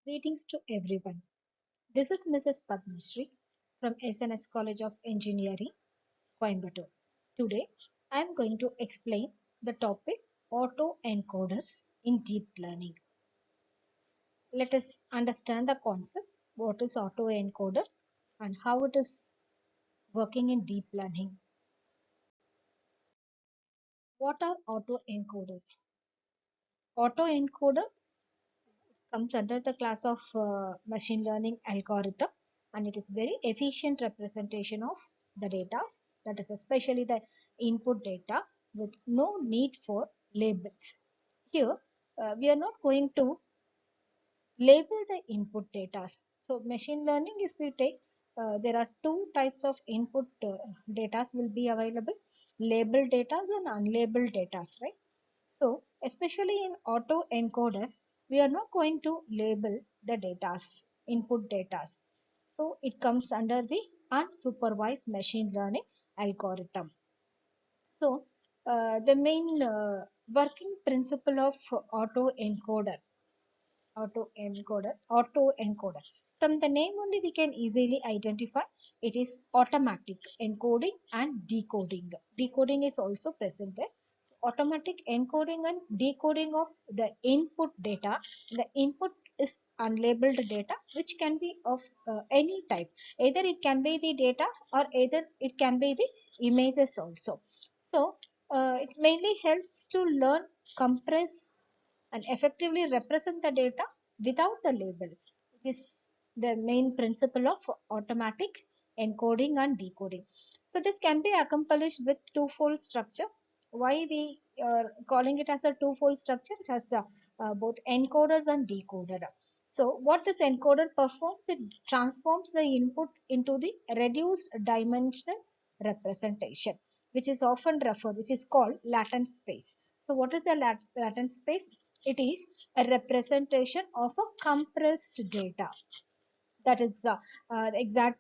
Greetings to everyone. This is Mrs. Padmashri from SNS College of Engineering, Coimbatore. Today, I am going to explain the topic autoencoders in deep learning. Let us understand the concept, what is autoencoder and how it is working in deep learning. What are autoencoders? Autoencoder comes under the class of machine learning algorithm, and it is very efficient representation of the data, that is especially the input data, with no need for labels. Here we are not going to label the input data. So machine learning, if we take, there are two types of input data will be available: labeled data and unlabeled data, right? So, especially in autoencoder, we are not going to label the datas, input datas. So, it comes under the unsupervised machine learning algorithm. So, the main working principle of autoencoder. From the name only, we can easily identify it is automatic encoding and decoding. Decoding is also present there. Automatic encoding and decoding of the input data. The input is unlabeled data, which can be of any type. Either it can be the data or either it can be the images also. So it mainly helps to learn, compress, and effectively represent the data without the label. This is the main principle of automatic encoding and decoding. So this can be accomplished with twofold structure. Why we are calling it as a twofold structure? It has both encoders and decoder. So what this encoder performs, it transforms the input into the reduced dimensional representation, which is often referred, which is called latent space. So what is the latent space? It is a representation of a compressed data. That is the exact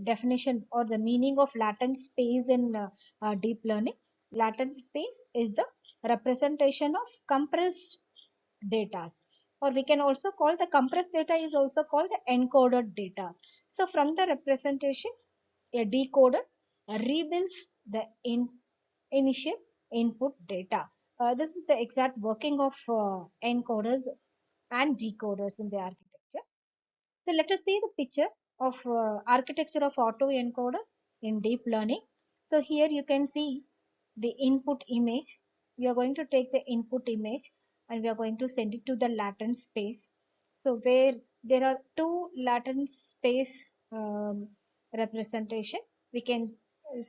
definition or the meaning of latent space in deep learning. Latent space is the representation of compressed data, or we can also call the compressed data is also called the encoded data. So from the representation, a decoder rebuilds the initial input data. This is the exact working of encoders and decoders in the architecture. So let us see the picture of architecture of autoencoder in deep learning. So here you can see the input image. We are going to take the input image and we are going to send it to the latent space. So where there are two latent space representation, we can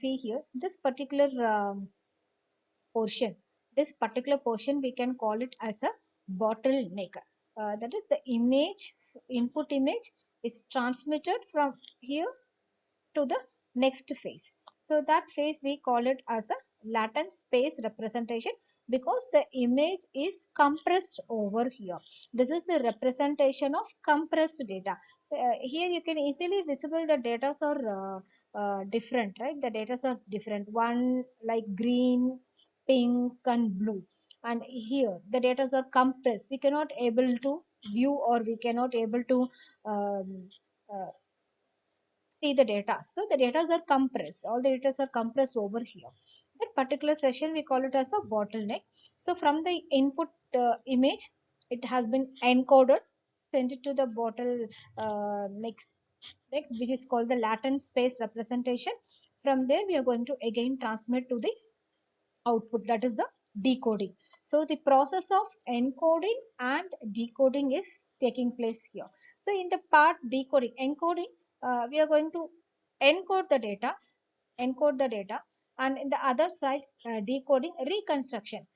see here this particular portion. This particular portion we can call it as a bottleneck. That is the image, input image is transmitted from here to the next phase. So that phase we call it as a latent space representation because the image is compressed over here. This is the representation of compressed data. Here you can easily visible the data are different, right? The data are different. One like green, pink and blue. And here the data are compressed. We cannot able to view or we cannot able to um, uh, see the data. So the data are compressed. All the data are compressed over here. That particular session we call it as a bottleneck. So from the input image, it has been encoded, sent it to the bottle next, which is called the latent space representation. From there, we are going to again transmit to the output, that is the decoding. So the process of encoding and decoding is taking place here. So in the part decoding, encoding, we are going to encode the data, and in the other side decoding, reconstruction.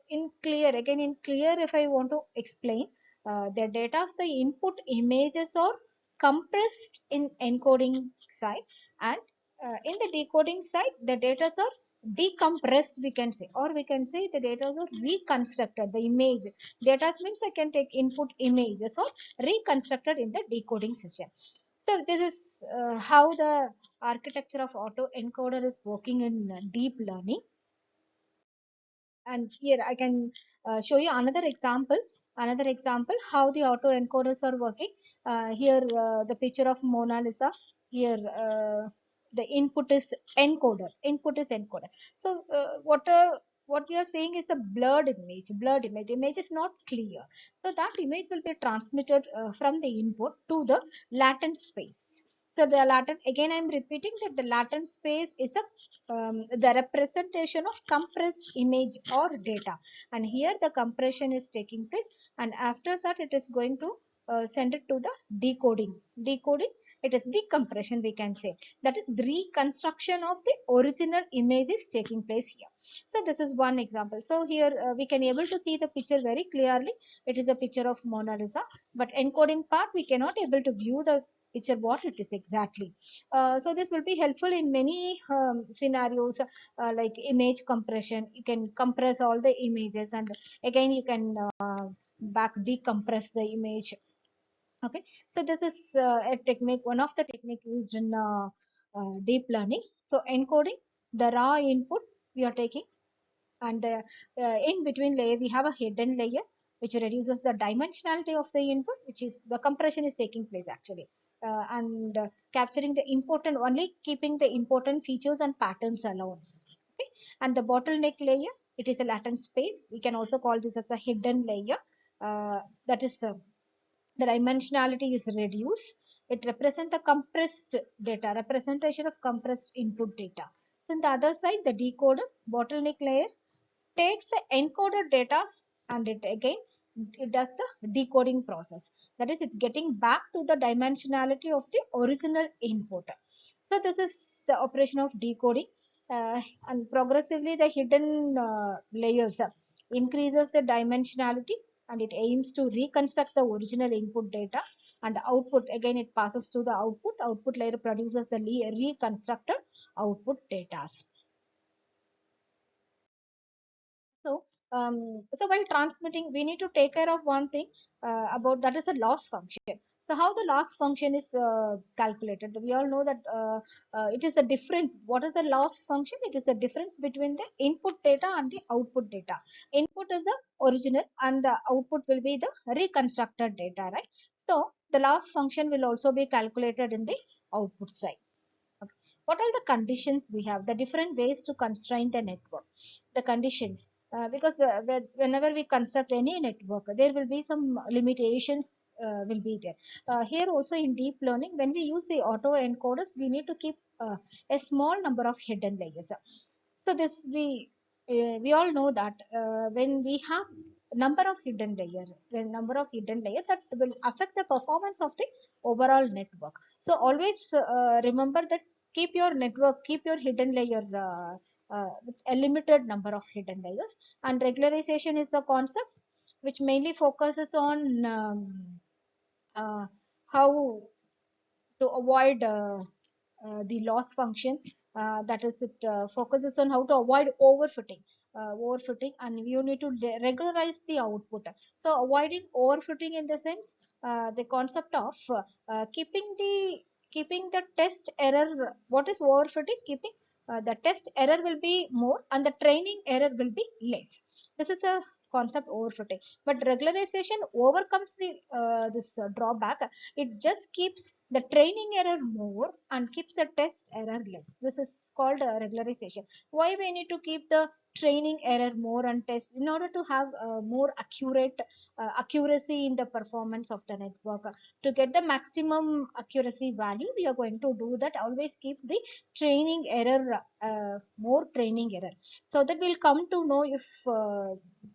In clear, again in clear, if I want to explain, the data, the input images are compressed in encoding side, and in the decoding side, the data are decompressed, we can say, or we can say the data are reconstructed. The image data means I can take input images or reconstructed in the decoding session. So this is how the architecture of autoencoder is working in deep learning. And here I can show you another example. Another example, how the autoencoders are working. Here the picture of Mona Lisa. Here the input is encoder. Input is encoder. So what we are seeing is a blurred image. Blurred image. Image is not clear. So that image will be transmitted from the input to the latent space. So the latent, again I am repeating that the latent space is the representation of compressed image or data, and here the compression is taking place, and after that it is going to send it to the decoding. Decoding, it is decompression we can say. That is the reconstruction of the original image is taking place here. So this is one example. So here we can able to see the picture very clearly. It is a picture of Mona Lisa, but encoding part we cannot able to view the picture what it is exactly. So this will be helpful in many scenarios, like image compression. You can compress all the images, and again you can back decompress the image. Okay, so this is a technique, one of the technique used in deep learning. So encoding the raw input we are taking, and in between layer we have a hidden layer which reduces the dimensionality of the input, which is the compression is taking place actually, and capturing the important, only keeping the important features and patterns alone. Okay, and the bottleneck layer, it is a latent space. We can also call this as a hidden layer. That is the dimensionality is reduced. It represents the compressed data, representation of compressed input data. So on the other side, the decoder bottleneck layer takes the encoded data, and it again it does the decoding process. That is, it's getting back to the dimensionality of the original input. So this is the operation of decoding, and progressively the hidden layers increases the dimensionality, and it aims to reconstruct the original input data, and the output again it passes to the output. Output layer produces the reconstructed output data. So, so while transmitting, we need to take care of one thing about that is the loss function. So how the loss function is calculated? We all know that it is the difference. What is the loss function? It is the difference between the input data and the output data. Input is the original, and the output will be the reconstructed data, right? So the loss function will also be calculated in the output side. Okay. What are the conditions we have? The different ways to constrain the network. The conditions, because whenever we construct any network, there will be some limitations will be there. Here also in deep learning, when we use the auto encoders, we need to keep a small number of hidden layers. So this we all know that when we have number of hidden layer, the number of hidden layers that will affect the performance of the overall network. So always remember that keep your network, keep your hidden layer with a limited number of hidden layers. And regularization is a concept which mainly focuses on how to avoid the loss function. That is, it focuses on how to avoid overfitting. And you need to regularize the output. So avoiding overfitting in the sense, the concept of keeping the test error. What is overfitting? Keeping the test error will be more and the training error will be less. This is a concept overfitting. But regularization overcomes the this drawback. It just keeps the training error more and keeps the test error less. This is called regularization. Why we need to keep the training error more and test in order to have more accurate accuracy in the performance of the network. To get the maximum accuracy value, we are going to do that. Always keep the training error, more training error, so that we'll come to know if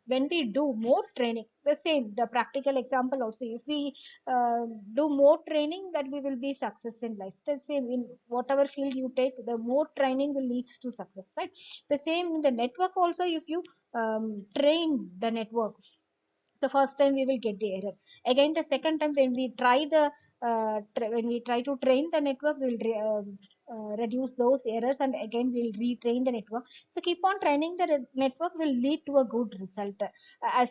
when we do more training, the same, the practical example also, if we do more training, that we will be success in life. The same in whatever field you take, the more training will leads to success, right? The same in the network also, if you train the network, the first time we will get the error. Again the second time when we try the when we try to train the network, we will reduce those errors, and again we'll retrain the network. So keep on training the network will lead to a good result, as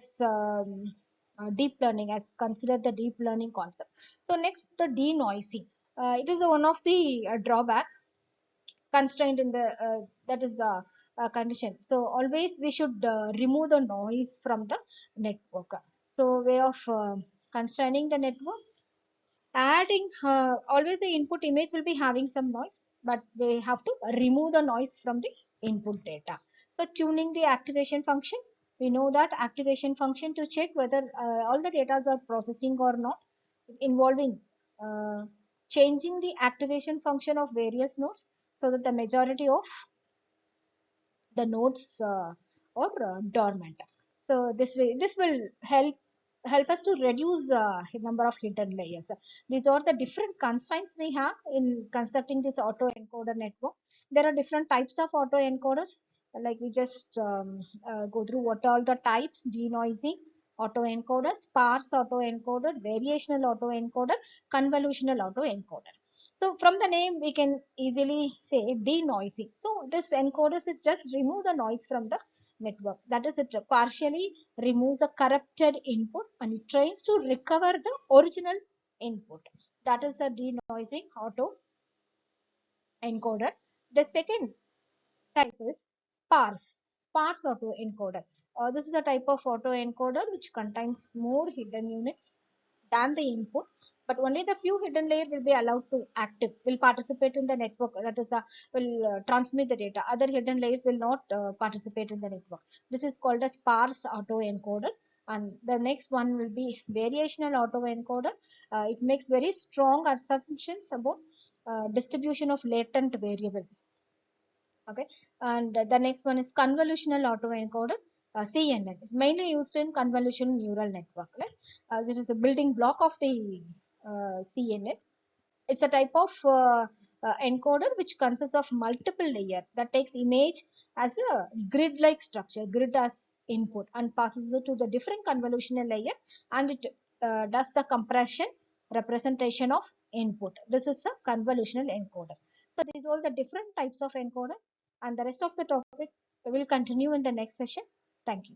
deep learning, as consider the deep learning concept. So next, the denoising. It is one of the drawback constraint in the that is the condition. So always we should remove the noise from the network. So way of constraining the network, adding always the input image will be having some noise, but they have to remove the noise from the input data. So tuning the activation function, we know that activation function to check whether all the data are processing or not, involving uh, changing the activation function of various nodes so that the majority of the nodes or dormant. So this will help us to reduce number of hidden layers. These are the different constraints we have in constructing this autoencoder network. There are different types of autoencoders. Like we just go through what are the types: denoising autoencoder, sparse autoencoder, variational autoencoder, convolutional autoencoder. So from the name, we can easily say denoising. So this encoders is just remove the noise from the network. That is, it partially removes the corrupted input and it tries to recover the original input. That is the denoising auto encoder. The second type is sparse auto encoder. This is a type of auto encoder which contains more hidden units than the input, but only the few hidden layer will be allowed to active, will participate in the network, that is the will transmit the data. Other hidden layers will not participate in the network. This is called a sparse auto encoder. And the next one will be variational auto encoder. It makes very strong assumptions about distribution of latent variable. Okay, and the next one is convolutional autoencoder, CNN. It's mainly used in convolutional neural network. Right? This is a building block of the CNN. It's a type of encoder which consists of multiple layers that takes image as a grid-like structure, grid as input, and passes it to the different convolutional layer, and it does the compression representation of input. This is a convolutional encoder. So these are all the different types of encoder, and the rest of the topic will continue in the next session. Thank you.